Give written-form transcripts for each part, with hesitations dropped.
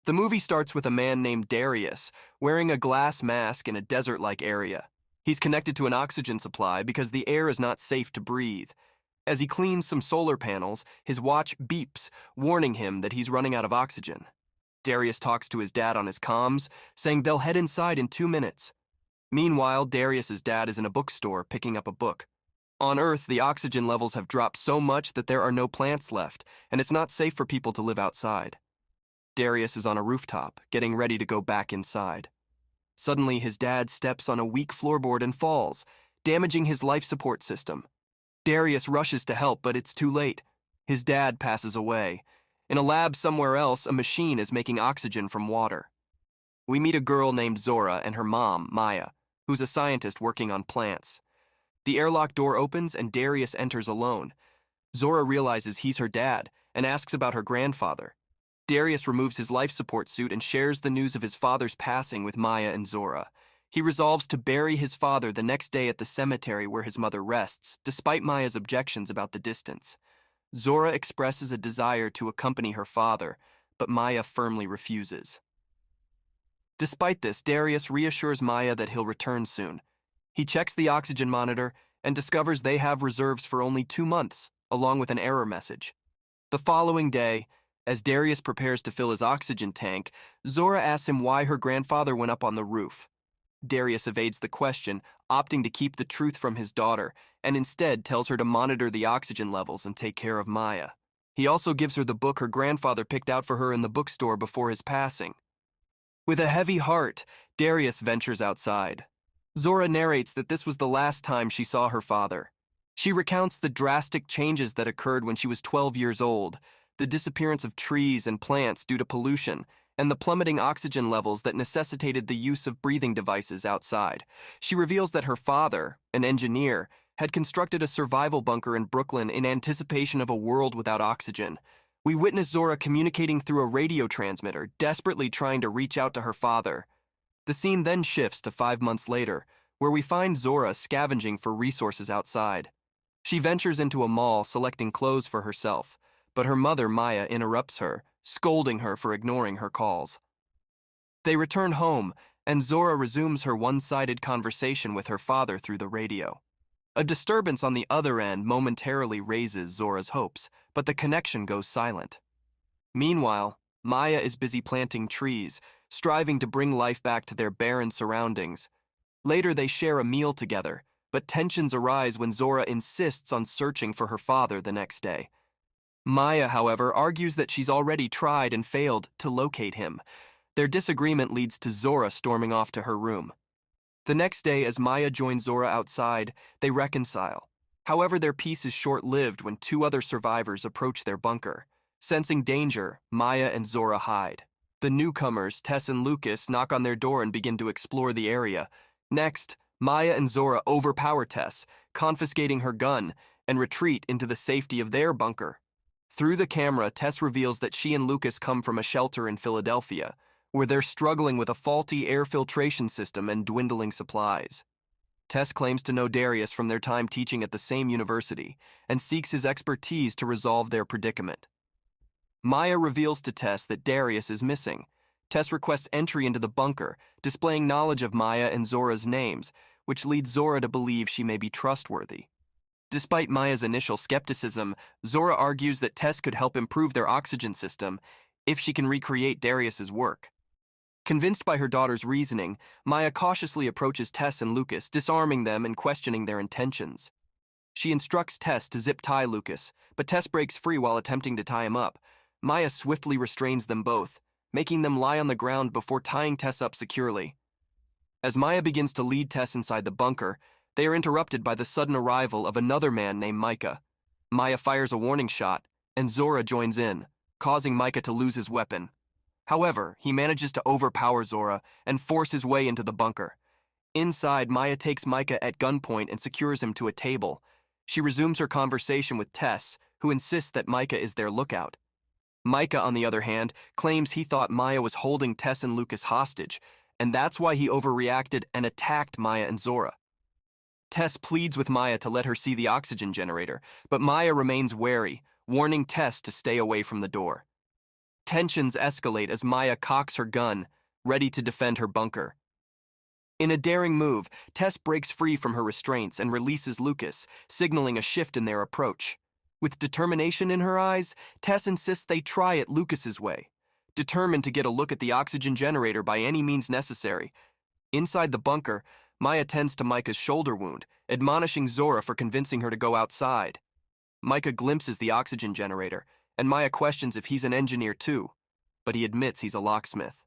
The movie starts with a man named Darius wearing a glass mask in a desert-like area. He's connected to an oxygen supply because the air is not safe to breathe. As he cleans some solar panels, his watch beeps, warning him that he's running out of oxygen. Darius talks to his dad on his comms, saying they'll head inside in 2 minutes. Meanwhile, Darius's dad is in a bookstore picking up a book. On Earth, the oxygen levels have dropped so much that there are no plants left, and it's not safe for people to live outside. Darius is on a rooftop, getting ready to go back inside. Suddenly, his dad steps on a weak floorboard and falls, damaging his life support system. Darius rushes to help, but it's too late. His dad passes away. In a lab somewhere else, a machine is making oxygen from water. We meet a girl named Zora and her mom, Micah, who's a scientist working on plants. The airlock door opens and Darius enters alone. Zora realizes he's her dad and asks about her grandfather. Darius removes his life support suit and shares the news of his father's passing with Micah and Zora. He resolves to bury his father the next day at the cemetery where his mother rests, despite Maya's objections about the distance. Zora expresses a desire to accompany her father, but Micah firmly refuses. Despite this, Darius reassures Micah that he'll return soon. He checks the oxygen monitor and discovers they have reserves for only 2 months, along with an error message. The following day, as Darius prepares to fill his oxygen tank, Zora asks him why her grandfather went up on the roof. Darius evades the question, opting to keep the truth from his daughter, and instead tells her to monitor the oxygen levels and take care of Micah. He also gives her the book her grandfather picked out for her in the bookstore before his passing. With a heavy heart, Darius ventures outside. Zora narrates that this was the last time she saw her father. She recounts the drastic changes that occurred when she was 12 years old, the disappearance of trees and plants due to pollution, and the plummeting oxygen levels that necessitated the use of breathing devices outside. She reveals that her father, an engineer, had constructed a survival bunker in Brooklyn in anticipation of a world without oxygen. We witness Zora communicating through a radio transmitter, desperately trying to reach out to her father. The scene then shifts to 5 months later, where we find Zora scavenging for resources outside. She ventures into a mall, selecting clothes for herself, but her mother, Micah, interrupts her, scolding her for ignoring her calls. They return home, and Zora resumes her one-sided conversation with her father through the radio. A disturbance on the other end momentarily raises Zora's hopes, but the connection goes silent. Meanwhile, Micah is busy planting trees, striving to bring life back to their barren surroundings. Later, they share a meal together, but tensions arise when Zora insists on searching for her father the next day. Micah, however, argues that she's already tried and failed to locate him. Their disagreement leads to Zora storming off to her room. The next day, as Micah joins Zora outside, they reconcile. However, their peace is short-lived when 2 other survivors approach their bunker. Sensing danger, Micah and Zora hide. The newcomers, Tess and Lucas, knock on their door and begin to explore the area. Next, Micah and Zora overpower Tess, confiscating her gun, and retreat into the safety of their bunker. Through the camera, Tess reveals that she and Lucas come from a shelter in Philadelphia, where they're struggling with a faulty air filtration system and dwindling supplies. Tess claims to know Darius from their time teaching at the same university, and seeks his expertise to resolve their predicament. Micah reveals to Tess that Darius is missing. Tess requests entry into the bunker, displaying knowledge of Micah and Zora's names, which leads Zora to believe she may be trustworthy. Despite Maya's initial skepticism, Zora argues that Tess could help improve their oxygen system if she can recreate Darius's work. Convinced by her daughter's reasoning, Micah cautiously approaches Tess and Lucas, disarming them and questioning their intentions. She instructs Tess to zip-tie Lucas, but Tess breaks free while attempting to tie him up. Micah swiftly restrains them both, making them lie on the ground before tying Tess up securely. As Micah begins to lead Tess inside the bunker, they are interrupted by the sudden arrival of another man named Micah. Micah fires a warning shot, and Zora joins in, causing Micah to lose his weapon. However, he manages to overpower Zora and force his way into the bunker. Inside, Micah takes Micah at gunpoint and secures him to a table. She resumes her conversation with Tess, who insists that Micah is their lookout. Micah, on the other hand, claims he thought Micah was holding Tess and Lucas hostage, and that's why he overreacted and attacked Micah and Zora. Tess pleads with Micah to let her see the oxygen generator, but Micah remains wary, warning Tess to stay away from the door. Tensions escalate as Maya cocks her gun, ready to defend her bunker. In a daring move, Tess breaks free from her restraints and releases Lucas, signaling a shift in their approach. With determination in her eyes, Tess insists they try it Lucas's way, determined to get a look at the oxygen generator by any means necessary. Inside the bunker, Maya tends to Micah's shoulder wound, admonishing Zora for convincing her to go outside. Micah glimpses the oxygen generator, and Maya questions if he's an engineer too, but he admits he's a locksmith.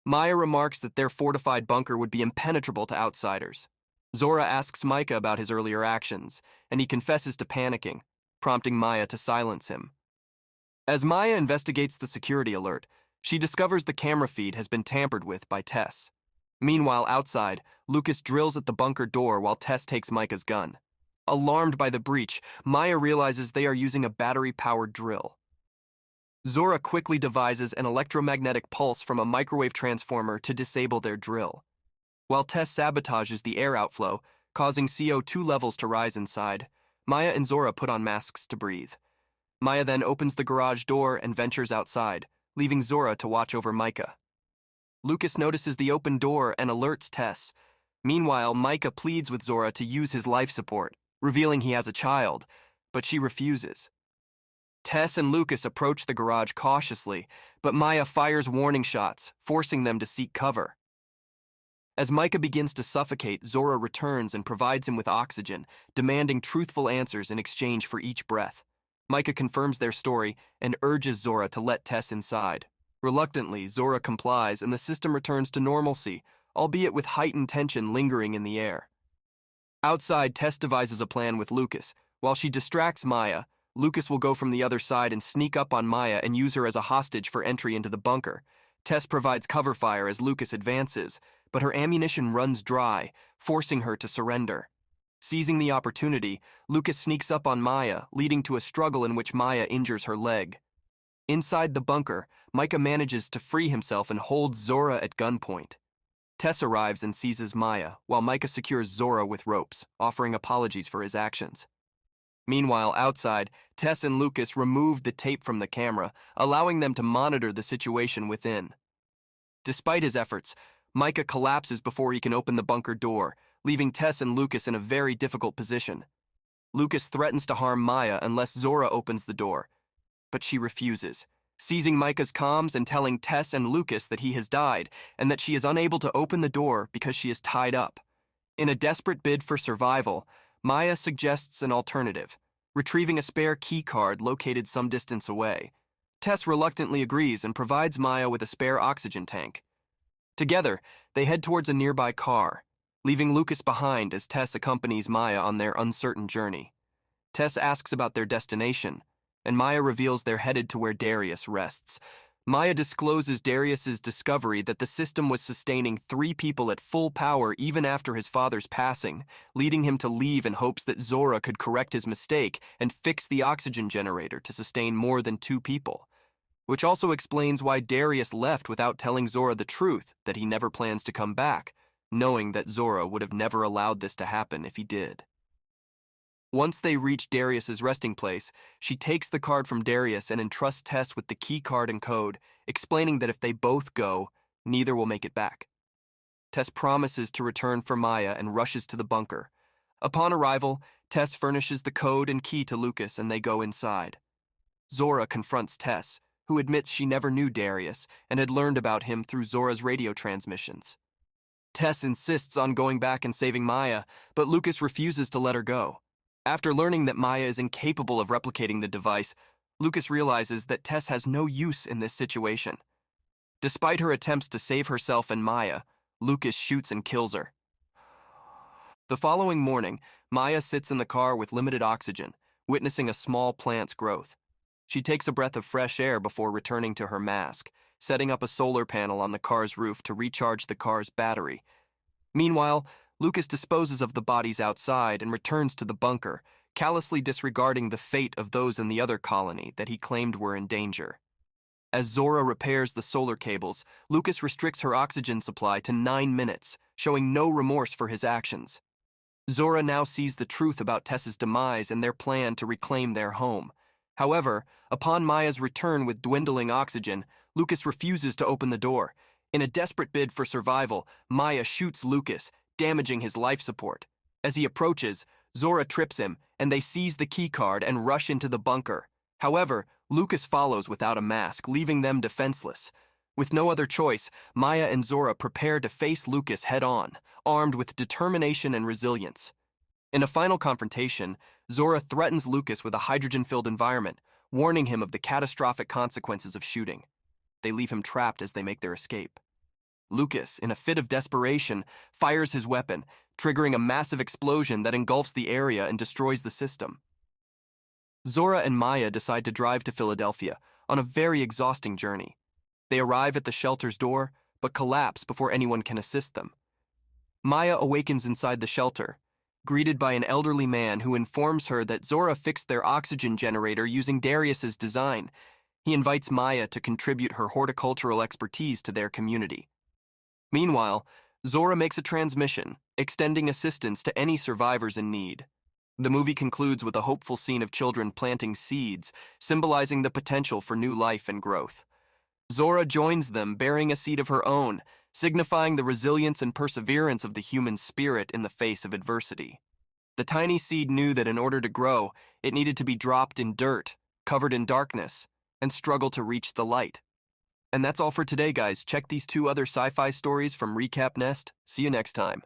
Maya remarks that their fortified bunker would be impenetrable to outsiders. Zora asks Micah about his earlier actions, and he confesses to panicking, prompting Maya to silence him. As Maya investigates the security alert, she discovers the camera feed has been tampered with by Tess. Meanwhile, outside, Lucas drills at the bunker door while Tess takes Micah's gun. Alarmed by the breach, Maya realizes they are using a battery-powered drill. Zora quickly devises an electromagnetic pulse from a microwave transformer to disable their drill, while Tess sabotages the air outflow, causing CO2 levels to rise inside. Maya and Zora put on masks to breathe. Maya then opens the garage door and ventures outside, leaving Zora to watch over Micah. Lucas notices the open door and alerts Tess. Meanwhile, Micah pleads with Zora to use his life support, revealing he has a child, but she refuses. Tess and Lucas approach the garage cautiously, but Maya fires warning shots, forcing them to seek cover. As Micah begins to suffocate, Zora returns and provides him with oxygen, demanding truthful answers in exchange for each breath. Micah confirms their story and urges Zora to let Tess inside. Reluctantly, Zora complies and the system returns to normalcy, albeit with heightened tension lingering in the air. Outside, Tess devises a plan with Lucas. While she distracts Maya, Lucas will go from the other side and sneak up on Maya and use her as a hostage for entry into the bunker. Tess provides cover fire as Lucas advances, but her ammunition runs dry, forcing her to surrender. Seizing the opportunity, Lucas sneaks up on Maya, leading to a struggle in which Maya injures her leg. Inside the bunker, Micah manages to free himself and holds Zora at gunpoint. Tess arrives and seizes Maya, while Micah secures Zora with ropes, offering apologies for his actions. Meanwhile, outside, Tess and Lucas remove the tape from the camera, allowing them to monitor the situation within. Despite his efforts, Micah collapses before he can open the bunker door, leaving Tess and Lucas in a very difficult position. Lucas threatens to harm Maya unless Zora opens the door, but she refuses, seizing Micah's comms and telling Tess and Lucas that he has died and that she is unable to open the door because she is tied up. In a desperate bid for survival, Maya suggests an alternative, retrieving a spare key card located some distance away. Tess reluctantly agrees and provides Maya with a spare oxygen tank. Together, they head towards a nearby car, leaving Lucas behind as Tess accompanies Maya on their uncertain journey. Tess asks about their destination, and Maya reveals they're headed to where Darius rests. Maya discloses Darius's discovery that the system was sustaining 3 people at full power even after his father's passing, leading him to leave in hopes that Zora could correct his mistake and fix the oxygen generator to sustain more than 2 people. Which also explains why Darius left without telling Zora the truth that he never plans to come back, knowing that Zora would have never allowed this to happen if he did. Once they reach Darius's resting place, she takes the card from Darius and entrusts Tess with the key card and code, explaining that if they both go, neither will make it back. Tess promises to return for Maya and rushes to the bunker. Upon arrival, Tess furnishes the code and key to Lucas and they go inside. Zora confronts Tess, who admits she never knew Darius and had learned about him through Zora's radio transmissions. Tess insists on going back and saving Maya, but Lucas refuses to let her go. After learning that Maya is incapable of replicating the device, Lucas realizes that Tess has no use in this situation. Despite her attempts to save herself and Maya, Lucas shoots and kills her. The following morning, Maya sits in the car with limited oxygen, witnessing a small plant's growth. She takes a breath of fresh air before returning to her mask, setting up a solar panel on the car's roof to recharge the car's battery. Meanwhile, Lucas disposes of the bodies outside and returns to the bunker, callously disregarding the fate of those in the other colony that he claimed were in danger. As Zora repairs the solar cables, Lucas restricts her oxygen supply to 9 minutes, showing no remorse for his actions. Zora now sees the truth about Tess's demise and their plan to reclaim their home. However, upon Maya's return with dwindling oxygen, Lucas refuses to open the door. In a desperate bid for survival, Maya shoots Lucas, damaging his life support. As he approaches, Zora trips him, and they seize the keycard and rush into the bunker. However, Lucas follows without a mask, leaving them defenseless. With no other choice, Maya and Zora prepare to face Lucas head-on, armed with determination and resilience. In a final confrontation, Zora threatens Lucas with a hydrogen-filled environment, warning him of the catastrophic consequences of shooting. They leave him trapped as they make their escape. Lucas, in a fit of desperation, fires his weapon, triggering a massive explosion that engulfs the area and destroys the system. Zora and Maya decide to drive to Philadelphia on a very exhausting journey. They arrive at the shelter's door, but collapse before anyone can assist them. Maya awakens inside the shelter, greeted by an elderly man who informs her that Zora fixed their oxygen generator using Darius's design. He invites Maya to contribute her horticultural expertise to their community. Meanwhile, Zora makes a transmission, extending assistance to any survivors in need. The movie concludes with a hopeful scene of children planting seeds, symbolizing the potential for new life and growth. Zora joins them, bearing a seed of her own, signifying the resilience and perseverance of the human spirit in the face of adversity. The tiny seed knew that in order to grow, it needed to be dropped in dirt, covered in darkness, and struggle to reach the light. And that's all for today, guys. Check these 2 other sci-fi stories from Recap Nest. See you next time.